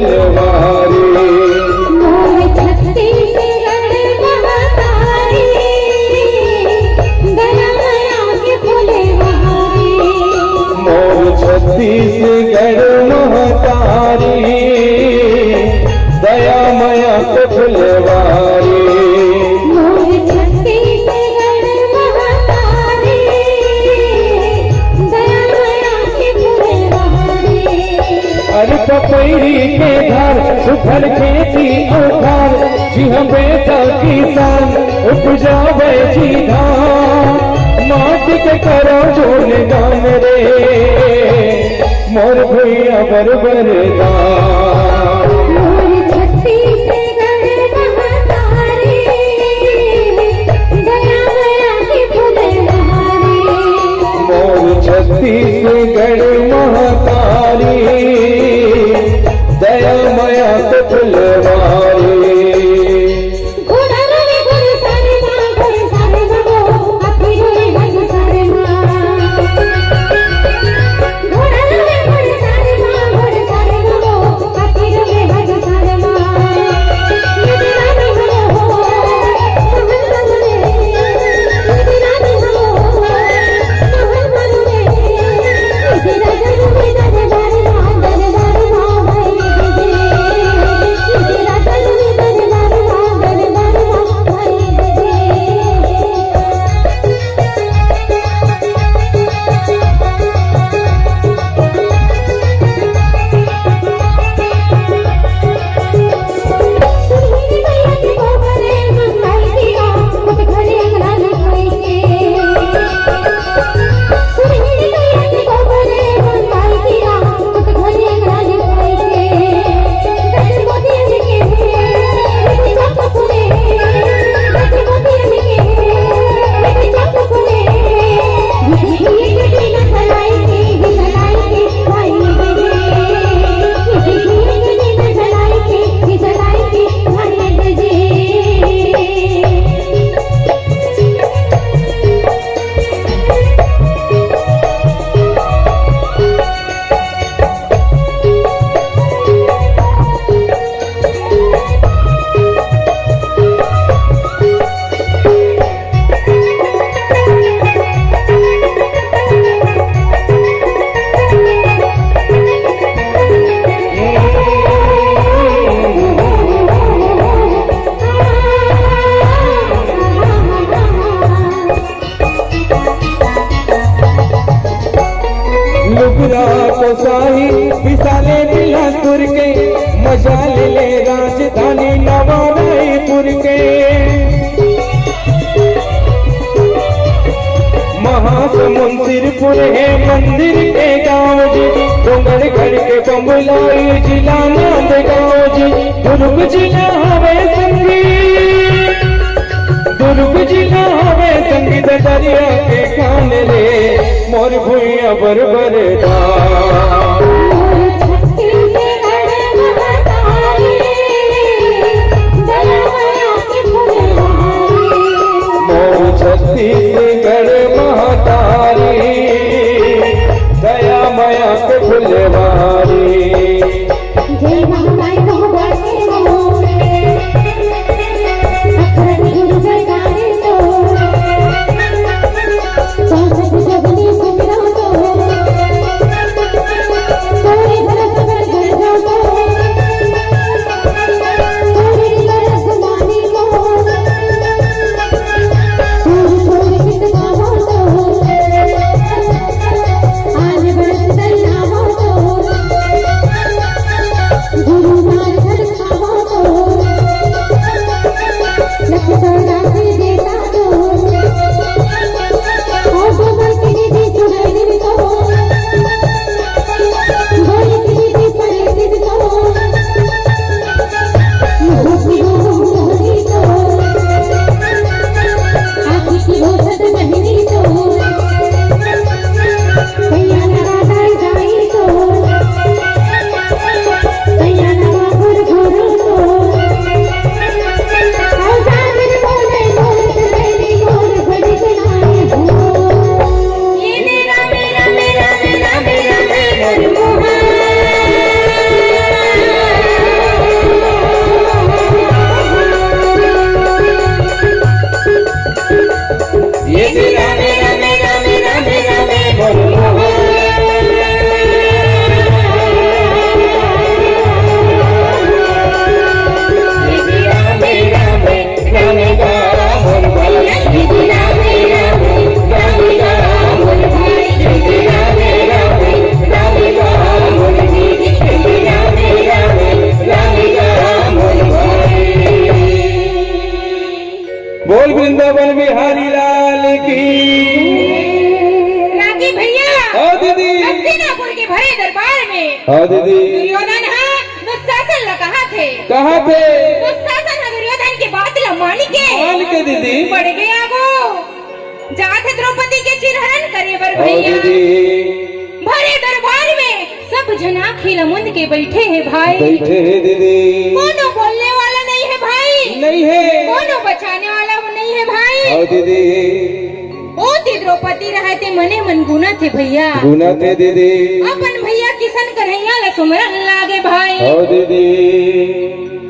फुलवारी। मोर छत्तीसगढ़ महातारी, दया माया के फुलवारी। मोर छत्तीसगढ़ महातारी, दया माया के फुलवारी। मोर छत्तीसगढ़ महातारी, दया माया के फुलवारी। अरे पपैरी के घर सुखल खेती औखार, जी हम बेटा किसान उपजावे जी धान। माटी के करो जोन गान रे, मोर भैया बरबर दान। मोर छत्तीसगढ़ महातारी, दया माया के फुलवारी। मोर छत्तीसगढ़ महातारी, दया माया के फुलवारी। घोड़ारे घोड़ सारे गो, हाथी घोड़े घोड़ सारे माँ। घोड़ारे घोड़ सारे गो, हाथी घोड़े घोड़ सारे माँ। ये रानी हो महल बने, ये रानी हो महल बने। ये राजा रूपे दरबार माँ भाई दे। ये राजा रूपे दरबार माँ भाई दे। सुरहिनी मैया के गोबरे मंगाई दिया, खुद घरे अंगना लिपाई के। सुरहिनी मैया के गोबरे मंगाई दिया, खुद घरे अंगना लिपाई के। गज मोतियन के बेटी चाप फुले, गज मोतियन के बेटी चाप फुले। ये बेटी न भलाई के भाई दे। ये बेटी न भलाई के भाई दे। लुगरा को शाही विशाले बिलासपुर के, मजा ले ले राजधानी नवारायपुर के। महासमुंद सिरपुर है मंदिर के गाँव जी, डोंगरगढ़ के बम्बलाई जिला नांदगांव जी। दुर्ग जिला हवे संगीत, दुर्ग जिला हवे संगीत दरिया के कान रे, मोर भुइया बरबर दान। मोर छत्तीसगढ़ महातारी, दया माया के फुलवारी। मोर छत्तीसगढ़ महातारी, दया माया के फुलवारी। जय महामाई कहो बाटे मोर, अखरन गुरु जयकारे तोर। चौसठ जगनी सुमिरा तोर, तोरे भरत कर घर जाओ तोर। तोरे तरस मानी तोर, तोर छोड़ कित गावो तोर। आज बरस दरियावो तोर। बड़े दरबार में हाँ दीदी। दुर्योधन हाँ दुशासन ला कहा थे दुशासन हाँ दुर्योधन की बात ला मान के दीदी। बढ़ गया वो जाते द्रौपदी के चिरहरण करे बर हाँ भैया दीदी। भरे दरबार में सब जना खिलमुंद के बैठे हैं भाई बैठे हैं दीदी। कोनो बोलने वाला नहीं है भाई नहीं है। कोनो बचाने वाला नहीं है भाई हाँ दीदी। ओती द्रौपदी रहते मने मन गुना थे भैया गुना थे दीदी। अपन भैया किशन कन्हैया ला सुमरन लागे भाई हाँ दीदी।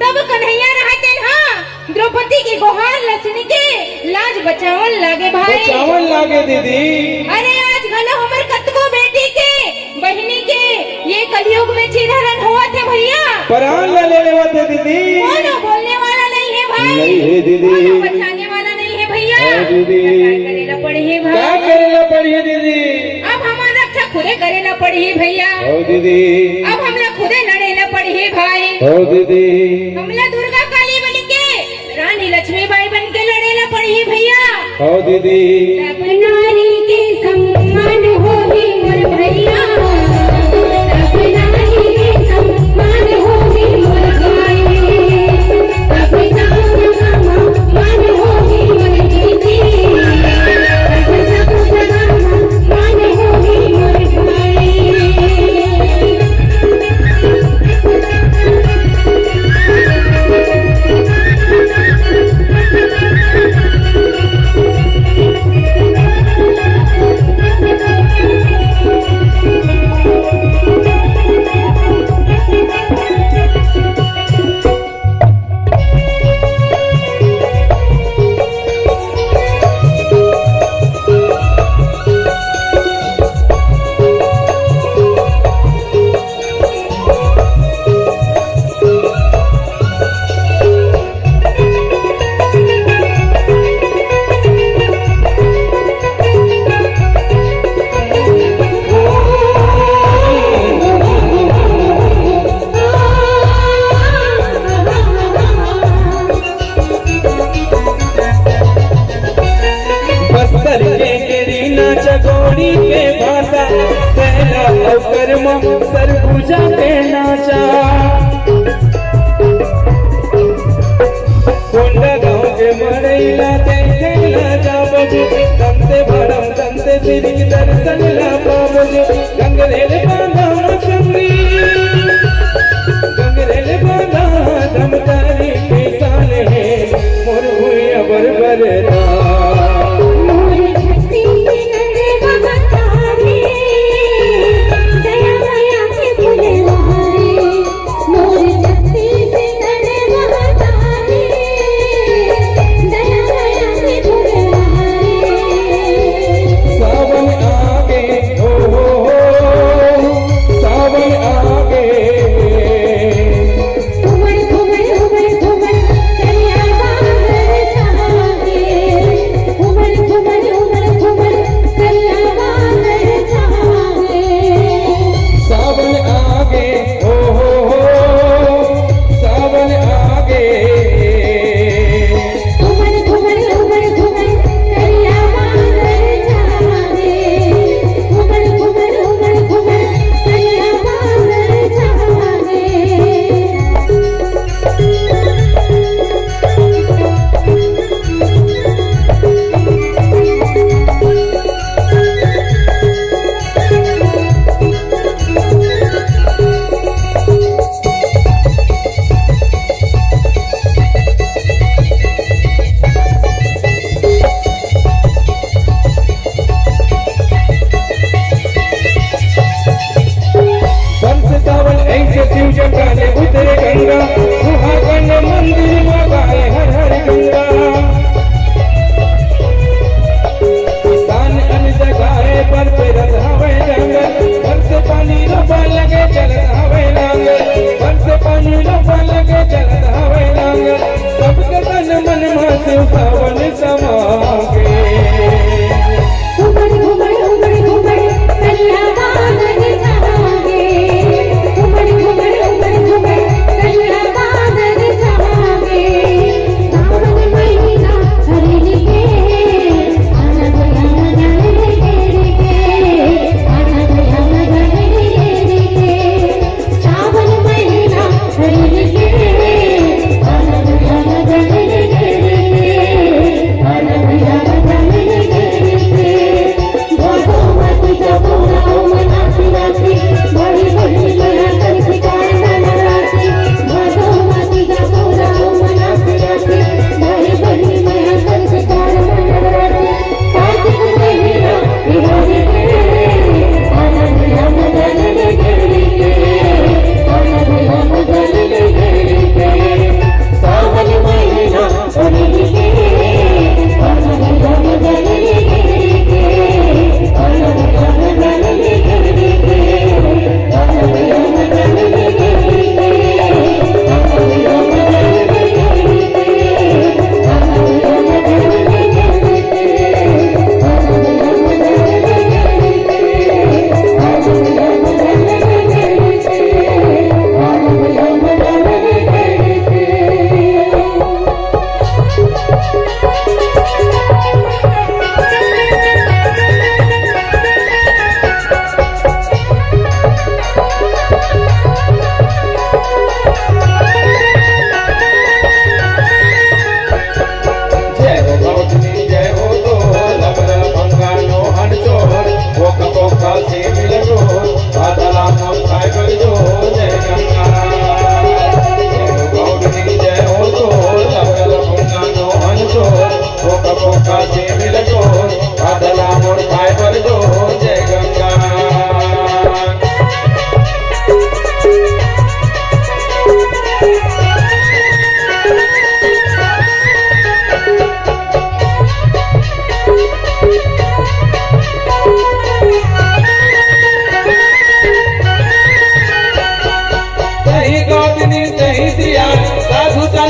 तब कन्हैया रहते हाँ द्रौपदी की गुहार लसनी के लाज बचावन लागे भाई चावल लागे दीदी। अरे आज घलो हमर कतको बेटी के बहनी के ये कलयुग में चिरहरण हुआ थे भैया प्राण ला लेने वाले दीदी। कोनो बोलने वाला नहीं है भाई नहीं है दीदी। कोनो बचाने वाला नहीं है भैया हाँ दीदी। क्या करेला पड़ी है क्या भाई करेला पड़ी है दीदी। अब हमारा रक्षा खुदे करेला पड़ी है भैया हाँ दीदी। अब हमला खुदे लड़ेला पड़ी है भाई हाँ दीदी। हमला दुर्गा काली बन के रानी लक्ष्मीबाई बन के लड़ेला पड़ी है भैया हाँ दीदी। तब नारी के सम्मान हो ही मोर भैया तब नारी के सम्मान हो ही मोर भाई तब सम्मान हो ही मोर दीदी तब सम्मान हो ही मोर भाई बस्तर के गिरीना चकोरी के भाषा पहला अवकर सरगुजा के नाचा कोंडा गाँव के मरैला देखला जाबजू तमसे भरम तमसे श्री दर्शन ला पाबजू गंगरेल बांधा मसंगी गंगरेल बांधा धमतारी किसान है मोर भुइया बरबरदा मोर छत्ती से नरे बहतारे दया माया के फूले बहारे मोर छत्ती से नरे बहतारे दया माया के फूले बहारे सावन आगे हो सावन आगे घुमर घुमर घुमर घुमर करिया बांधर चाहे घुमर घुमर घुमर घुमर करिया बांधर चाहे सावन आगे हो सावन आगे घुमर घुमर घुमर घुमर करिया बांधर चाहे घुमर घुमर घुमर घुमर करिया बांधर चाहे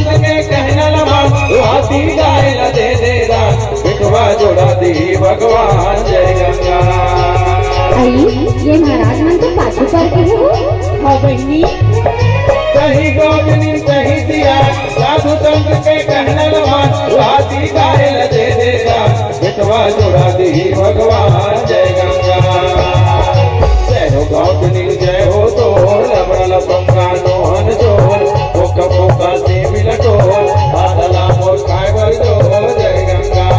संत के कहना लमा हाथी गाय न दे देगा बिटवा जोड़ा दी भगवान जय गंगा। आई ये महाराज मन तो पाछू पर के हो। हाँ बहनी कहीं गोविंद कहीं दिया साधु संत के कहना लमा हाथी गाय न दे देगा बिटवा जोड़ा दी भगवान जय गंगा। जय हो गोविंद जय हो तो लबड़ल पंगा नोहन जोर पोका पोका से मिलटो आदला मोर काय बर जो जय गंगा।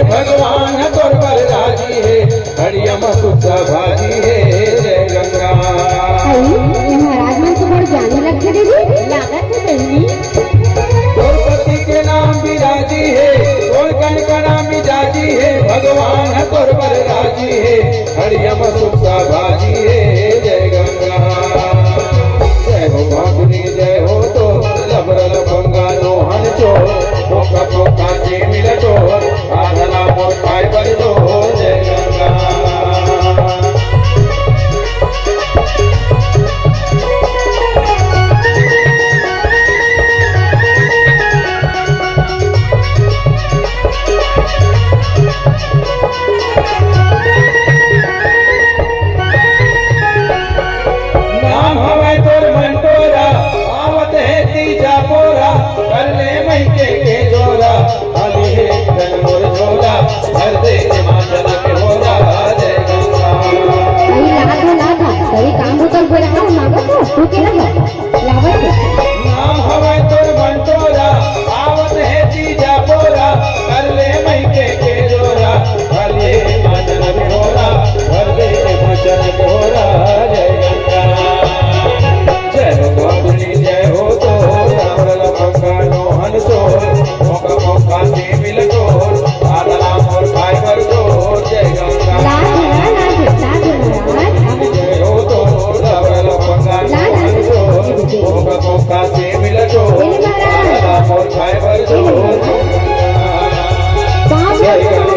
भगवान तोर पर राजी है हरिया मसुदा भाजी है जय गंगा। आई ये महाराज मन तो बड़ जाने लग गए दीदी लागत है बहनी। तोर पति के नाम विराजी है तोर कन का नाम मिजाजी है भगवान तोर पर राजी है हरिया मसुदा भाजी है जय गंगा। जय हो भागुनी जय हो तो लबरल पंगा नोहन चोर पोका पोका से मिलटो आधला मोर काय बर जो जय गंगा। नाम हवे तोर मंटोरा आवत है तीजा पोरा कर ले महीके के जोरा आली है तन मोर झोला भर दे माचल के होला जय गंगा। आई लागा सही काम हो तो बोला हम मांगो तो तू के लगा लावत है। नाम हवे तोर मंटोरा आवत है तीजा पोरा कर ले महीके के जोरा आली है माचल के होला भर दे माचल के होला जय गंगा। जय हो गोविंद जय हो तो लबड़ल पंगा नोहन चोर मौका मौका से मिलटो आदला मोर काय बर जो जय गंगा। लाज महाराज जय हो तो लबड़ल पंगा नोहन चोर मौका मौका से मिलटो आदला मोर काय बर जो जय गंगा।